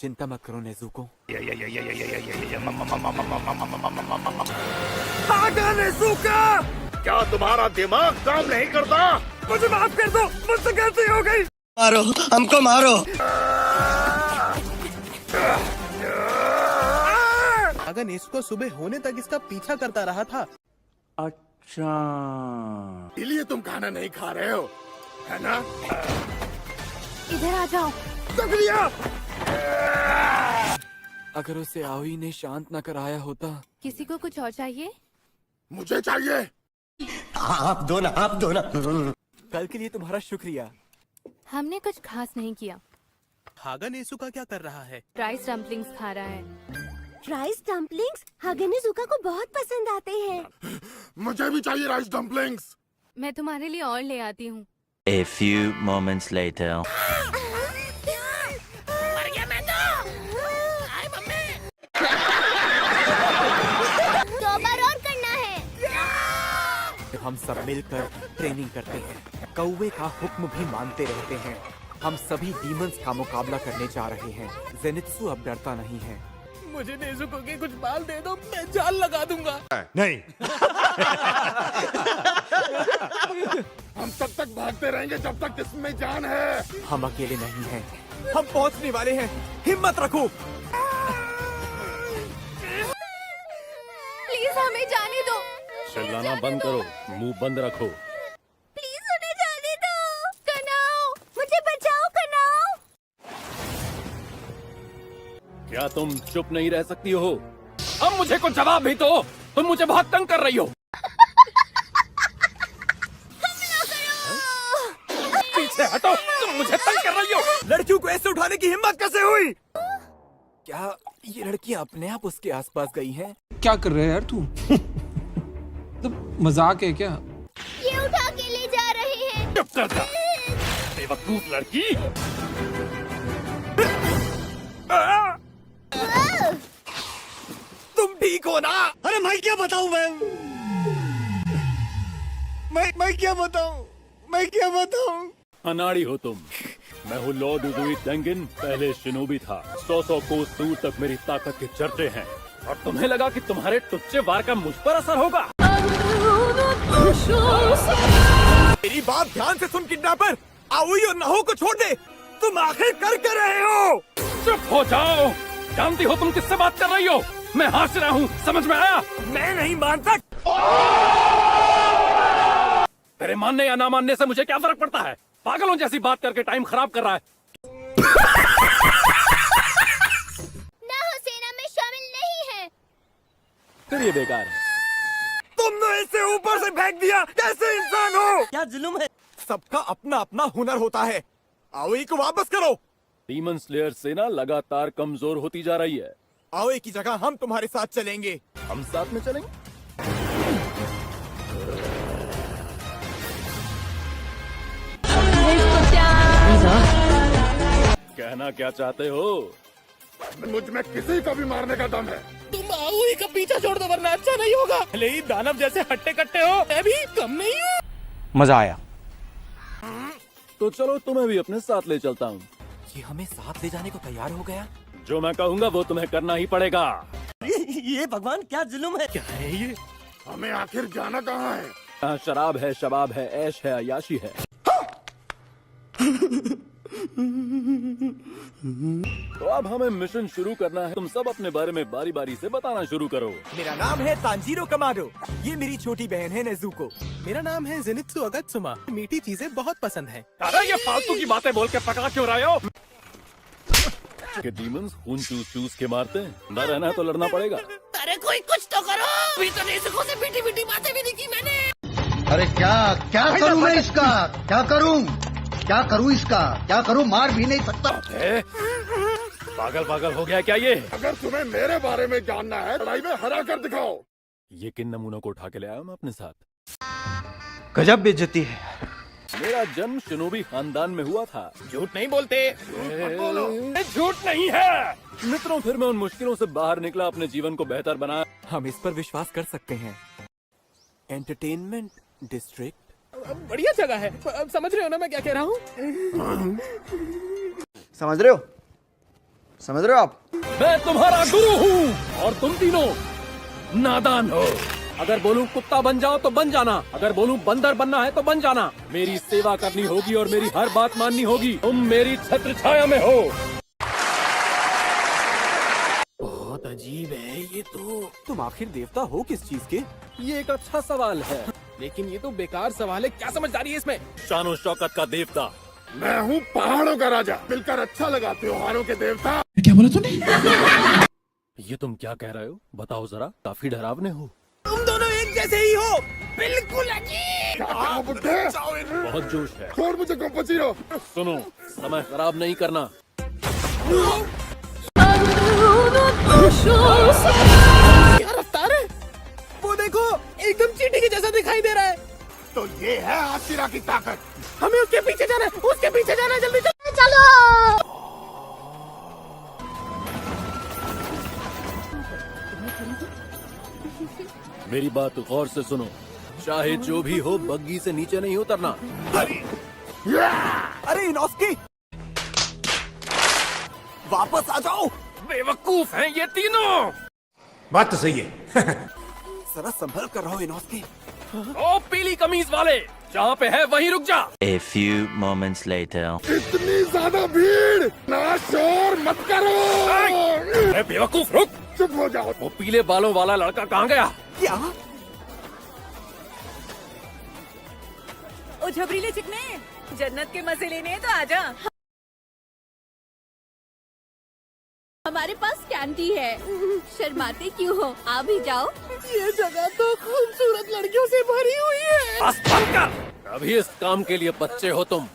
चिंता मत करो नेज़ुको। आगा नेज़ुका! क्या तुम्हारा दिमाग काम नहीं करता? मुझे माफ कर दो, मुझसे गलती हो गई। मारो, हमको मारो। अगर इसको सुबह होने तक इसका पीछा करता रहा था। अच्छा, इसलिए तुम खाना नहीं खा रहे हो, है ना? इधर आ जाओ। शुक्रिया। अगर उसे आओई ने शांत न कराया होता। किसी को कुछ और चाहिए? मुझे चाहिए। आप दो ना, आप दो ना। कल के लिए तुम्हारा शुक्रिया। हमने कुछ खास नहीं किया। हागा नेसुका क्या कर रहा है? राइस डम्पलिंग्स खा रहा है। राइस डम्पलिंग्स हागेनेजुका को बहुत पसंद आते हैं। मुझे भी चाहिए राइस डम्पलिंग्स। मैं तुम्हारे लिए और ले आती हूँ। A few moments later. मर गया मैं तो। हाय मम्मी। 2 बार और करना है। हम सब मिलकर ट्रेनिंग करते हैं, कौवे का हुक्म भी मानते रहते हैं। हम सभी डीमंस का मुकाबला करने जा रहे हैं। जेनित्सु अब डरता नहीं है। मुझे नेज़ुको के कुछ बाल दे दो, मैं जाल लगा दूंगा। नहीं। हम तब तक भागते रहेंगे जब तक इसमें जान है। हम अकेले नहीं हैं। हम पहुंचने वाले हैं। हिम्मत रखो। प्लीज हमें जाने दो। चिल्लाना बंद करो, मुंह बंद रखो। प्लीज उन्हें जाने दो। कनाओ, मुझे बचाओ कनाओ। क्या तुम चुप नहीं रह सकती हो? अब मुझे कुछ जवाब भी दो। तुम मुझे बहुत तंग कर रही हो। पीछे हटो, तुम मुझे तंग कर रही हो। लड़कियों को ऐसे उठाने की हिम्मत कैसे हुई? क्या ये लड़की अपने आप उसके आसपास गई है? क्या कर रहे हैं यार तू? तो मजाक है क्या? ये उठा के ले जा रहे हैं। चुप कर जा, बेवकूफ लड़की। तुम ठीक हो ना? अरे मैं क्या बताऊं मैं क्या बताऊं? मैं क्या बताऊं? अनाड़ी हो तुम। मैं हूँ लॉर्ड उदुई टेंगिन, पहले शिनोबी था। 100 कोस दूर तक मेरी ताकत के चर्चे हैं। और तुम्हें लगा कि तुम्हारे टुच्चे वार का मुझ पर असर होगा? मेरी बात ध्यान से सुन किडनैपर। आओई और नाहो को छोड़ दे। तुम आखिर कर क्या रहे हो? चुप हो जाओ। जानती हो तुम किससे बात कर रही हो? मैं हंस रहा हूँ, समझ में आया? मैं नहीं मानता। तेरे मानने या ना मानने से मुझे क्या फर्क पड़ता है? पागलों जैसी बात करके टाइम खराब कर रहा है। नाहो सेना में शामिल नहीं है। फिर ये बेकार है। तुमने इसे ऊपर से फेंक दिया। कैसे इंसान हो? क्या जुल्म है? सबका अपना अपना हुनर होता है। आओई को वापस करो। डीमन स्लेयर सेना लगातार कमजोर होती जा रही है। आओई की जगह हम तुम्हारे साथ चलेंगे। हम साथ में चलेंगे? कहना क्या चाहते हो? मुझ में किसी को भी मारने का दम है। तुम आओई का पीछा छोड़ दो वरना अच्छा नहीं होगा। भले ही दानव जैसे हट्टे कट्टे हो, मैं भी कम नहीं हूँ। मजा आया। तो चलो तुम्हें भी अपने साथ ले चलता हूँ। ये हमें साथ ले जाने को तैयार हो गया। जो मैं कहूँगा वो तुम्हें करना ही पड़ेगा। ये भगवान क्या जुल्म है? क्या है ये? हमें आखिर जाना कहाँ है? यहाँ शराब है, शबाब है, ऐश है, अयाशी है। तो अब हमें मिशन शुरू करना है। तुम सब अपने बारे में बारी बारी से बताना शुरू करो। मेरा नाम है तांजीरो कमाडो। ये मेरी छोटी बहन है नेज़ुको। मेरा नाम है जेनित्सु अगत्सुमा। मीठी चीजें बहुत पसंद हैं। अरे ये फालतू की बातें बोल के पकड़ा क्यों रहे हो? के डीमंस खून चूस के मारते हैं। न रहना है तो लड़ना पड़ेगा। अरे कोई कुछ तो करो। अभी तो नेज़ुको से मीठी मीठी बातें भी नहीं की मैंने। अरे क्या क्या करूं मैं इसका? क्या करूं इसका? क्या करूं? मार भी नहीं सकता। पागल पागल हो गया क्या ये? अगर तुम्हें मेरे बारे में जानना है, लड़ाई में हरा कर दिखाओ। ये किन नमूनों को उठा के ले आया मैं अपने साथ? गजब बेइज्जती है। मेरा जन्म शिनोबी खानदान में हुआ था। झूठ नहीं बोलते। झूठ नहीं है मित्रों। फिर मैं उन मुश्किलों से बाहर निकला, अपने जीवन को बेहतर बनाया। हम इस पर विश्वास कर सकते हैं। एंटरटेनमेंट डिस्ट्रिक्ट बढ़िया जगह है। अब समझ रहे हो ना मैं क्या कह रहा हूँ? समझ रहे हो? समझ रहे हो आप? मैं तुम्हारा गुरु हूँ और तुम तीनों नादान हो। अगर बोलूं कुत्ता बन जाओ तो बन जाना, अगर बोलूं बंदर बनना है तो बन जाना। मेरी सेवा करनी होगी और मेरी हर बात माननी होगी। तुम मेरी छत्र छाया में हो। बहुत अजीब है ये तो। तुम आखिर देवता हो किस चीज के? ये एक अच्छा सवाल है, लेकिन ये तो बेकार सवाल है, क्या समझदारी है इसमें? शानो शौकत का देवता। मैं हूँ पहाड़ों का राजा, मिलकर अच्छा लगा, त्योहारों के देवता। क्या बोला तूने? ये तुम क्या कह रहे हो? बताओ जरा, काफी डरावने हो। तुम दोनों एक जैसे ही हो, बिल्कुल अजीब। क्या कहा बुड्ढे? बहुत जोश है। छोड़ मुझे कोपचीरो। सुनो, समय खराब नहीं करना। क्या रफ्तार है? वो देखो, एकदम चींटी के जैसा दिखाई दे रहा है। तो ये है आशिरा की ताकत। हमें उसके पीछे जाना है, उसके पीछे जाना है, जल्दी चलो। मेरी बात गौर से सुनो, चाहे जो भी हो बग्गी से नीचे नहीं उतरना। अरे इनोस्की, वापस आ जाओ। बेवकूफ हैं ये तीनों। बात तो सही है। जरा संभल कर रहो इनोस्की। ओ पीली कमीज वाले, जहाँ पे है वहीं रुक जा। A few moments later. इतनी ज्यादा भीड़, ना शोर मत करो। अरे बेवकूफ रुक। चुप हो जाओ। वो पीले बालों वाला लड़का कहाँ गया? क्या? ओ झबरीले चिकने, जन्नत के मजे लेने हैं तो आजा। हमारे पास कैंटी है, शर्माते क्यों हो? आ भी जाओ। ये जगह तो खूबसूरत लड़कियों से भरी हुई है। बस बंद कर। अभी इस काम के लिए बच्चे हो तुम।